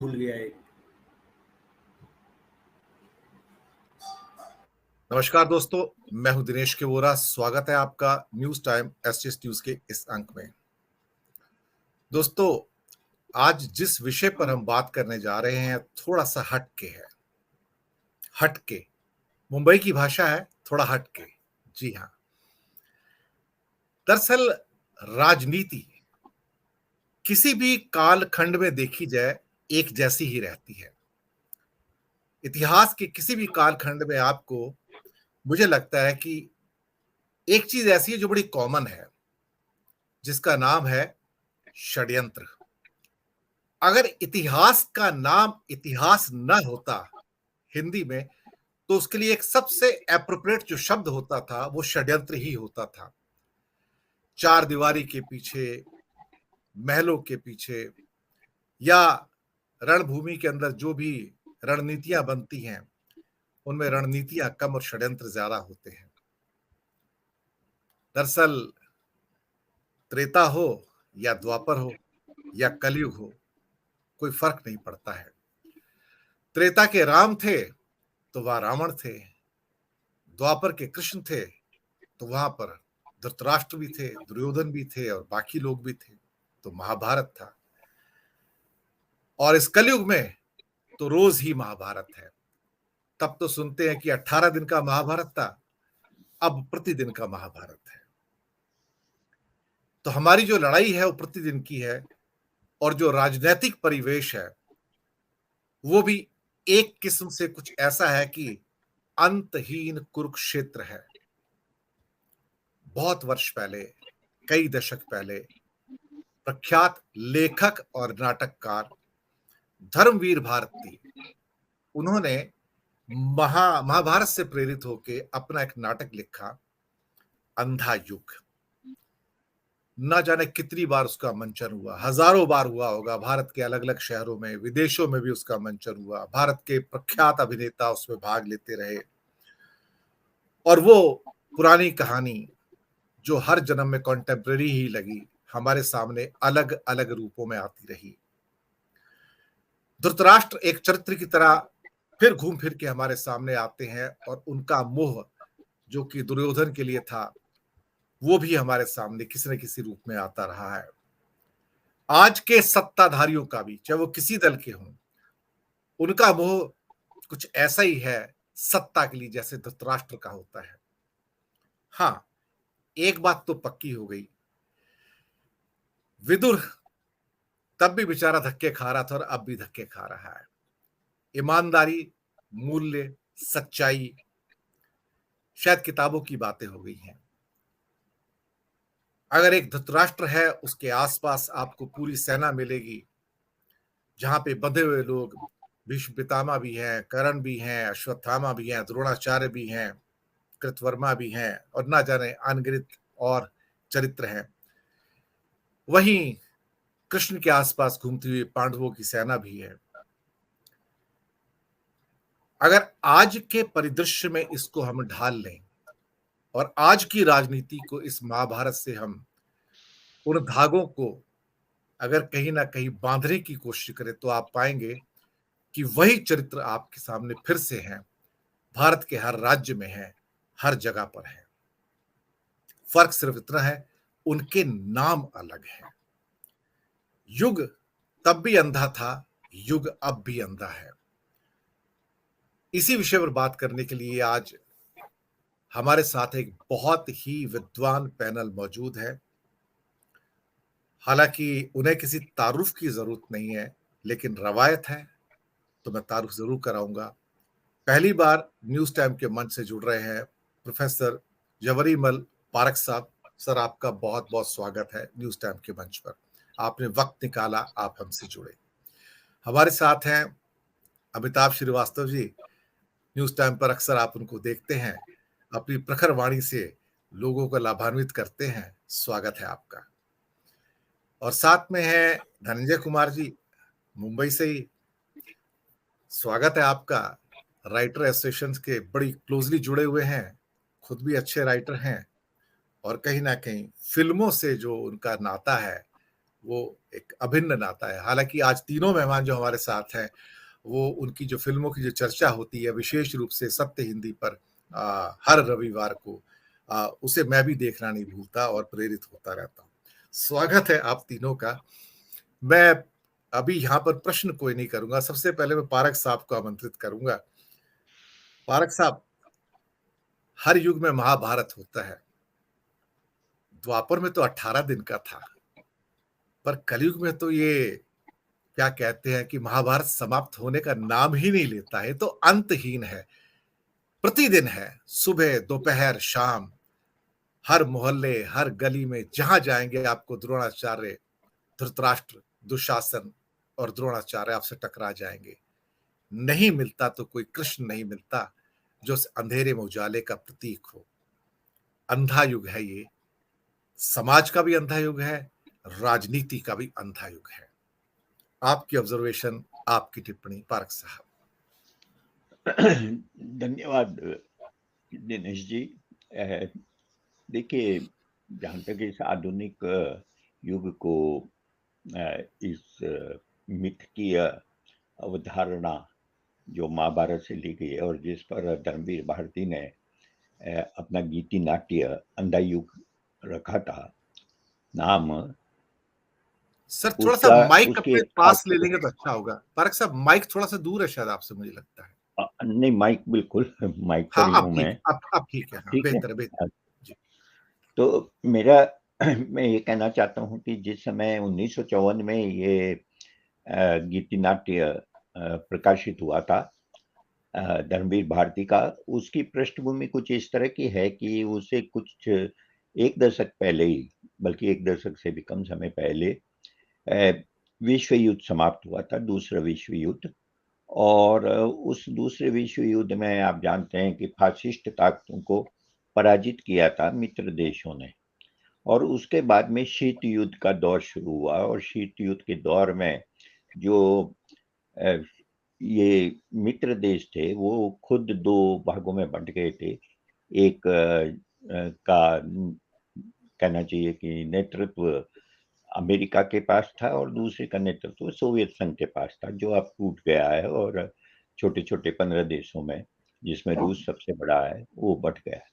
भूल गया एक। नमस्कार दोस्तों, मैं हूं दिनेश के वोरा। स्वागत है आपका न्यूज टाइम एसटीएस न्यूज के इस अंक में। दोस्तों, आज जिस विषय पर हम बात करने जा रहे हैं थोड़ा सा हटके है। हटके मुंबई की भाषा है, थोड़ा हटके। जी हाँ, दरअसल राजनीति किसी भी कालखंड में देखी जाए एक जैसी ही रहती है। इतिहास के किसी भी कालखंड में आपको, मुझे लगता है कि एक चीज ऐसी है जो बड़ी कॉमन है, जिसका नाम है षड्यंत्र। अगर इतिहास का नाम इतिहास न होता हिंदी में, तो उसके लिए एक सबसे एप्रोप्रिएट जो शब्द होता था वो षड्यंत्र ही होता था। चार दीवारी के पीछे, महलों के पीछे या रणभूमि के अंदर जो भी रणनीतियां बनती हैं, उनमें रणनीतियां कम और षड्यंत्र ज्यादा होते हैं। दरअसल त्रेता हो या द्वापर हो या कलयुग हो, कोई फर्क नहीं पड़ता है। त्रेता के राम थे तो वह रावण थे, द्वापर के कृष्ण थे तो वहां पर धृतराष्ट्र भी थे, दुर्योधन भी थे और बाकी लोग भी थे, तो महाभारत था। और इस कलयुग में तो रोज ही महाभारत है। तब तो सुनते हैं कि 18 दिन का महाभारत था, अब प्रतिदिन का महाभारत है। तो हमारी जो लड़ाई है वो प्रतिदिन की है, और जो राजनीतिक परिवेश है वो भी एक किस्म से कुछ ऐसा है कि अंतहीन कुरुक्षेत्र है। बहुत वर्ष पहले, कई दशक पहले, प्रख्यात लेखक और नाटककार धर्मवीर भारती, उन्होंने महाभारत से प्रेरित होकर अपना एक नाटक लिखा, अंधा युग। न जाने कितनी बार उसका मंचन हुआ, हजारों बार हुआ होगा। भारत के अलग अलग शहरों में, विदेशों में भी उसका मंचन हुआ। भारत के प्रख्यात अभिनेता उसमें भाग लेते रहे, और वो पुरानी कहानी जो हर जन्म में कॉन्टेम्परेरी ही लगी, हमारे सामने अलग अलग रूपों में आती रही। धृतराष्ट्र एक चरित्र की तरह फिर घूम फिर के हमारे सामने आते हैं, और उनका मोह जो कि दुर्योधन के लिए था, वो भी हमारे सामने किसी न किसी रूप में आता रहा है। आज के सत्ताधारियों का भी, चाहे वो किसी दल के हों, उनका मोह कुछ ऐसा ही है सत्ता के लिए, जैसे धृतराष्ट्र का होता है। हाँ, एक बात तो पक्की हो गई, विदुर तब भी बेचारा धक्के खा रहा था और अब भी धक्के खा रहा है। ईमानदारी, मूल्य, सच्चाई शायद किताबों की बातें हो गई हैं। अगर एक धृतराष्ट्र है, उसके आसपास आपको पूरी सेना मिलेगी, जहां पे बंधे हुए लोग भीष्म पितामह भी हैं, कर्ण भी हैं, अश्वत्थामा भी हैं, द्रोणाचार्य भी हैं, कृतवर्मा भी हैं, और ना जाने अनगिनत और चरित्र हैं। वहीं कृष्ण के आसपास घूमती हुई पांडवों की सेना भी है। अगर आज के परिदृश्य में इसको हम ढाल लें और आज की राजनीति को इस महाभारत से हम उन धागों को अगर कहीं ना कहीं बांधने की कोशिश करें, तो आप पाएंगे कि वही चरित्र आपके सामने फिर से हैं। भारत के हर राज्य में है, हर जगह पर है। फर्क सिर्फ इतना है, उनके नाम अलग है। युग तब भी अंधा था, युग अब भी अंधा है। इसी विषय पर बात करने के लिए आज हमारे साथ एक बहुत ही विद्वान पैनल मौजूद है। हालांकि उन्हें किसी तारुफ की जरूरत नहीं है, लेकिन रवायत है तो मैं तारुफ जरूर कराऊंगा। पहली बार न्यूज टाइम के मंच से जुड़ रहे हैं प्रोफेसर जवरीमल पारक साहब। सर, आपका बहुत बहुत स्वागत है न्यूज टाइम के मंच पर। आपने वक्त निकाला, आप हमसे जुड़े। हमारे साथ हैं अमिताभ श्रीवास्तव जी। न्यूज टाइम पर अक्सर आप उनको देखते हैं, अपनी प्रखर वाणी से लोगों को लाभान्वित करते हैं। स्वागत है आपका। और साथ में है धनंजय कुमार जी, मुंबई से ही। स्वागत है आपका। राइटर एसोसिएशन के बड़ी क्लोजली जुड़े हुए हैं, खुद भी अच्छे राइटर हैं, और कहीं ना कहीं फिल्मों से जो उनका नाता है वो एक अभिन्न नाता है। हालांकि आज तीनों मेहमान जो हमारे साथ हैं, वो उनकी जो फिल्मों की जो चर्चा होती है विशेष रूप से सत्य हिंदी पर हर रविवार को, उसे मैं भी देखना नहीं भूलता और प्रेरित होता रहता हूँ। स्वागत है आप तीनों का। मैं अभी यहाँ पर प्रश्न कोई नहीं करूंगा, सबसे पहले मैं पारक साहब को आमंत्रित करूंगा। पारक साहब, हर युग में महाभारत होता है। द्वापर में तो 18 दिन का था, पर कलयुग में तो ये क्या कहते हैं कि महाभारत समाप्त होने का नाम ही नहीं लेता है, तो अंतहीन है, प्रतिदिन है, सुबह दोपहर शाम, हर मोहल्ले हर गली में जहां जाएंगे आपको द्रोणाचार्य, धृतराष्ट्र, दुशासन और द्रोणाचार्य आपसे टकरा जाएंगे। नहीं मिलता तो कोई कृष्ण नहीं मिलता जो उस अंधेरे में उजाले का प्रतीक हो। अंधा युग है ये, समाज का भी अंधा युग है, राजनीति का भी अंधा युग है। आपकी ऑब्जर्वेशन, आपकी टिप्पणी पारक साहब। धन्यवाद दिनेश जी। देखिए, जहाँ तक इस आधुनिक युग को इस मिथ की अवधारणा जो महाभारत से ली गई है और जिस पर धर्मवीर भारती ने अपना गीति नाट्य अंधा युग रखा था नाम, सर थोड़ा सा उसका माइक उसकी अपने एक पास खास ले लेंगे तो अच्छा होगा। पारक साहब, माइक थोड़ा सा दूर है शायद आपसे, मुझे लगता है। नहीं, माइक बिल्कुल माइक पर हाँ ही अब हूँ ठीक, मैं। अब ठीक है, हाँ ठीक है। बेहतर है, बेहतर। जी। तो मेरा मैं ये कहना चाहता हूँ कि जिस समय 1954 में ये गीति नाट्य प्रकाशित हुआ था धर्मवीर भारती का, उसकी पृष्ठभूमि कुछ इस तरह की है कि उसे कुछ एक दशक पहले ही, बल्कि एक दशक से भी कम समय पहले विश्व युद्ध समाप्त हुआ था, दूसरा विश्व युद्ध। और उस दूसरे विश्व युद्ध में आप जानते हैं कि फासिस्ट ताकतों को पराजित किया था मित्र देशों ने। और उसके बाद में शीत युद्ध का दौर शुरू हुआ और शीत युद्ध के दौर में जो ये मित्र देश थे वो खुद दो भागों में बंट गए थे। एक का कहना चाहिए कि नेतृत्व अमेरिका के पास था और दूसरे का नेतृत्व सोवियत संघ के पास था, जो अब टूट गया है और छोटे छोटे 15 देशों में, जिसमें रूस सबसे बड़ा है, वो बट गया है।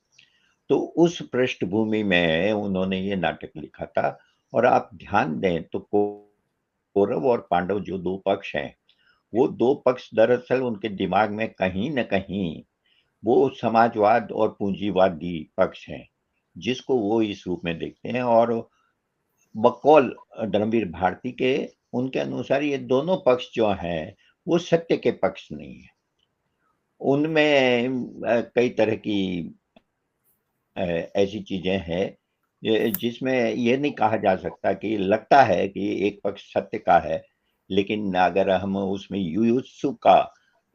तो उस पृष्ठभूमि में उन्होंने ये नाटक लिखा था। और आप ध्यान दें तो कौरव और पांडव जो दो पक्ष हैं, वो दो पक्ष दरअसल उनके दिमाग में कहीं न कहीं वो समाजवाद और पूंजीवादी पक्ष हैं, जिसको वो इस रूप में देखते हैं। और बकौल धर्मवीर भारती के, उनके अनुसार ये दोनों पक्ष जो हैं, वो सत्य के पक्ष नहीं है। उनमें कई तरह की ऐसी चीजें हैं जिसमें ये नहीं कहा जा सकता कि लगता है कि एक पक्ष सत्य का है, लेकिन अगर हम उसमें युयुत्सु का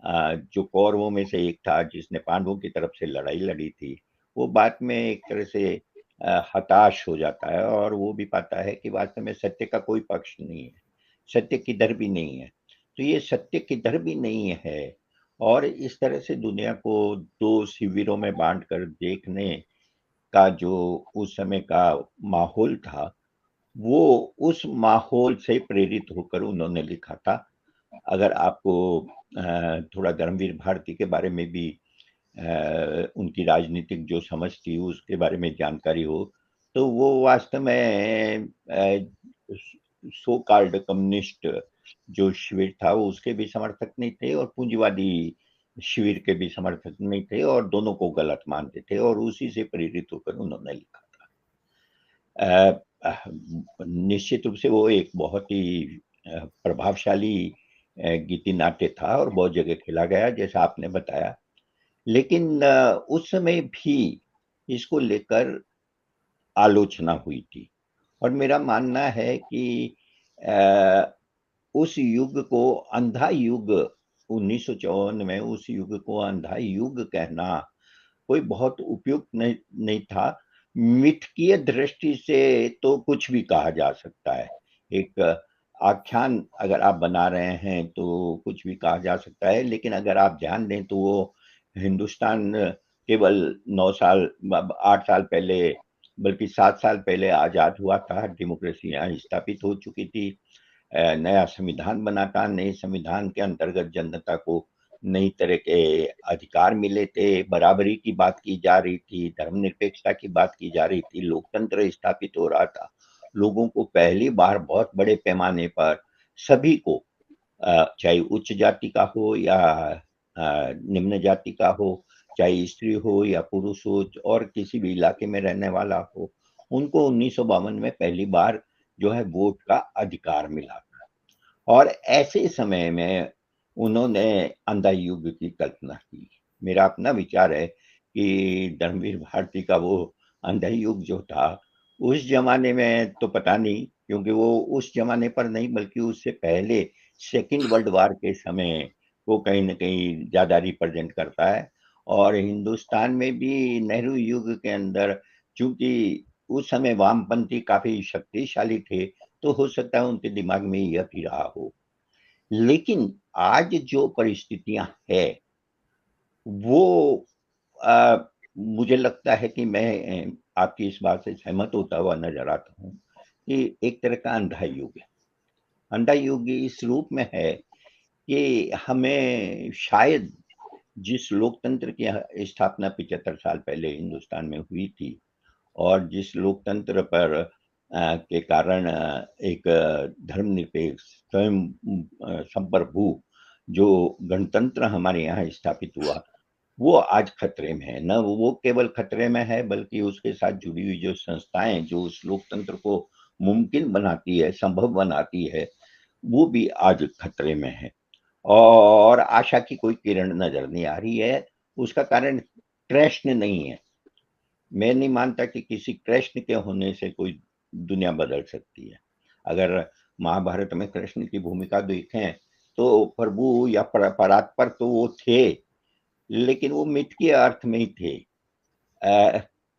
जो कौरवों में से एक था जिसने पांडवों की तरफ से लड़ाई लड़ी थी, वो बाद में एक तरह से हताश हो जाता है और वो भी पाता है कि वास्तव में सत्य का कोई पक्ष नहीं है, सत्य किधर भी नहीं है। तो ये सत्य किधर भी नहीं है और इस तरह से दुनिया को दो शिविरों में बांट कर देखने का जो उस समय का माहौल था, वो उस माहौल से प्रेरित होकर उन्होंने लिखा था। अगर आपको थोड़ा धर्मवीर भारती के बारे में भी उनकी राजनीतिक जो समझ थी उसके बारे में जानकारी हो, तो वो वास्तव में सो कॉल्ड कम्युनिस्ट जो शिविर था वो उसके भी समर्थक नहीं थे और पूंजीवादी शिविर के भी समर्थक नहीं थे, और दोनों को गलत मानते थे, और उसी से प्रेरित होकर उन्होंने लिखा था। निश्चित रूप से वो एक बहुत ही प्रभावशाली गीति नाट्य था और बहुत जगह खेला गया जैसा आपने बताया। लेकिन उस समय भी इसको लेकर आलोचना हुई थी और मेरा मानना है कि उस युग को अंधा युग, 1954 में उस युग को अंधा युग कहना कोई बहुत उपयुक्त नहीं था। मिथकीय दृष्टि से तो कुछ भी कहा जा सकता है, एक आख्यान अगर आप बना रहे हैं तो कुछ भी कहा जा सकता है, लेकिन अगर आप ध्यान दें तो वो हिंदुस्तान केवल 9 साल 8 साल पहले बल्कि 7 साल पहले आजाद हुआ था, डेमोक्रेसी यहाँ स्थापित हो चुकी थी, नया संविधान बना था, नए संविधान के अंतर्गत जनता को नई तरह के अधिकार मिले थे, बराबरी की बात की जा रही थी, धर्मनिरपेक्षता की बात की जा रही थी, लोकतंत्र स्थापित हो रहा था। लोगों को पहली बार बहुत बड़े पैमाने पर सभी को, चाहे उच्च जाति का हो या निम्न जाति का हो, चाहे स्त्री हो या पुरुष हो और किसी भी इलाके में रहने वाला हो, उनको 1952 में पहली बार जो है वोट का अधिकार मिला था। और ऐसे समय में उन्होंने अंधा युग की कल्पना की। मेरा अपना विचार है कि धर्मवीर भारती का वो अंधा युग जो था, उस जमाने में तो पता नहीं, क्योंकि वो उस जमाने पर नहीं बल्कि उससे पहले सेकेंड वर्ल्ड वार के समय वो कहीं न कहीं ज़्यादा रिप्रेजेंट करता है। और हिंदुस्तान में भी नेहरू युग के अंदर चूँकि उस समय वामपंथी काफ़ी शक्तिशाली थे, तो हो सकता है उनके दिमाग में यह भी रहा हो। लेकिन आज जो परिस्थितियाँ है, वो मुझे लगता है कि मैं आपकी इस बात से सहमत होता हुआ नज़र आता हूँ कि एक तरह का अंधा युग है। अंधा युग इस रूप में है कि हमें शायद जिस लोकतंत्र की स्थापना 75 साल पहले हिंदुस्तान में हुई थी और जिस लोकतंत्र पर के कारण एक धर्मनिरपेक्ष स्वयं संप्रभु जो गणतंत्र हमारे यहाँ स्थापित हुआ, वो आज खतरे में है। न वो केवल खतरे में है बल्कि उसके साथ जुड़ी हुई जो संस्थाएँ जो उस लोकतंत्र को मुमकिन बनाती है, संभव बनाती है, वो भी आज खतरे में है। और आशा की कोई किरण नज़र नहीं आ रही है। उसका कारण कृष्ण नहीं है। मैं नहीं मानता कि किसी कृष्ण के होने से कोई दुनिया बदल सकती है। अगर महाभारत में कृष्ण की भूमिका देखें, तो प्रभु या परात्पर तो वो थे, लेकिन वो मिथ के अर्थ में ही थे।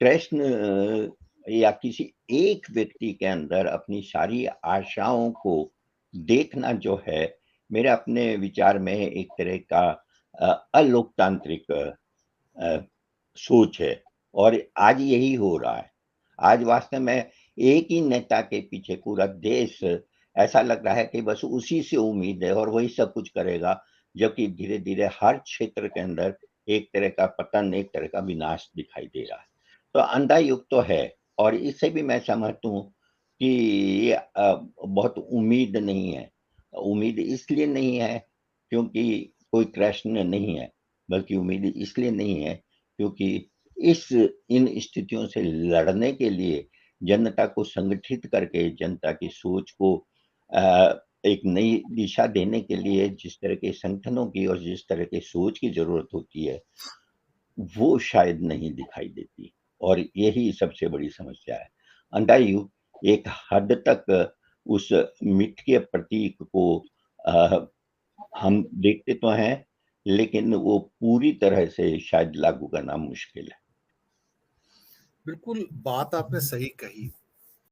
कृष्ण या किसी एक व्यक्ति के अंदर अपनी सारी आशाओं को देखना जो है, मेरे अपने विचार में एक तरह का अलोकतांत्रिक सोच है और आज यही हो रहा है। आज वास्तव में एक ही नेता के पीछे पूरा देश ऐसा लग रहा है कि बस उसी से उम्मीद है और वही सब कुछ करेगा, जबकि धीरे-धीरे हर क्षेत्र के अंदर एक तरह का पतन, एक तरह का विनाश दिखाई दे रहा है। तो अंधा युग तो है और इससे भी मैं सहमत हूँ कि ये बहुत उम्मीद नहीं है। उम्मीद इसलिए नहीं है क्योंकि कोई कृष्ण नहीं है, बल्कि उम्मीद इसलिए नहीं है क्योंकि इन स्थितियों से लड़ने के लिए जनता को संगठित करके जनता की सोच को एक नई दिशा देने के लिए जिस तरह के संगठनों की और जिस तरह की सोच की ज़रूरत होती है, वो शायद नहीं दिखाई देती और यही सबसे बड़ी समस्या है। अंधा युग एक हद तक उस मिथ के प्रतीक को अ, हम देखते तो हैं, लेकिन वो पूरी तरह से शायद लागू करना मुश्किल है। बिल्कुल, बात आपने सही कही।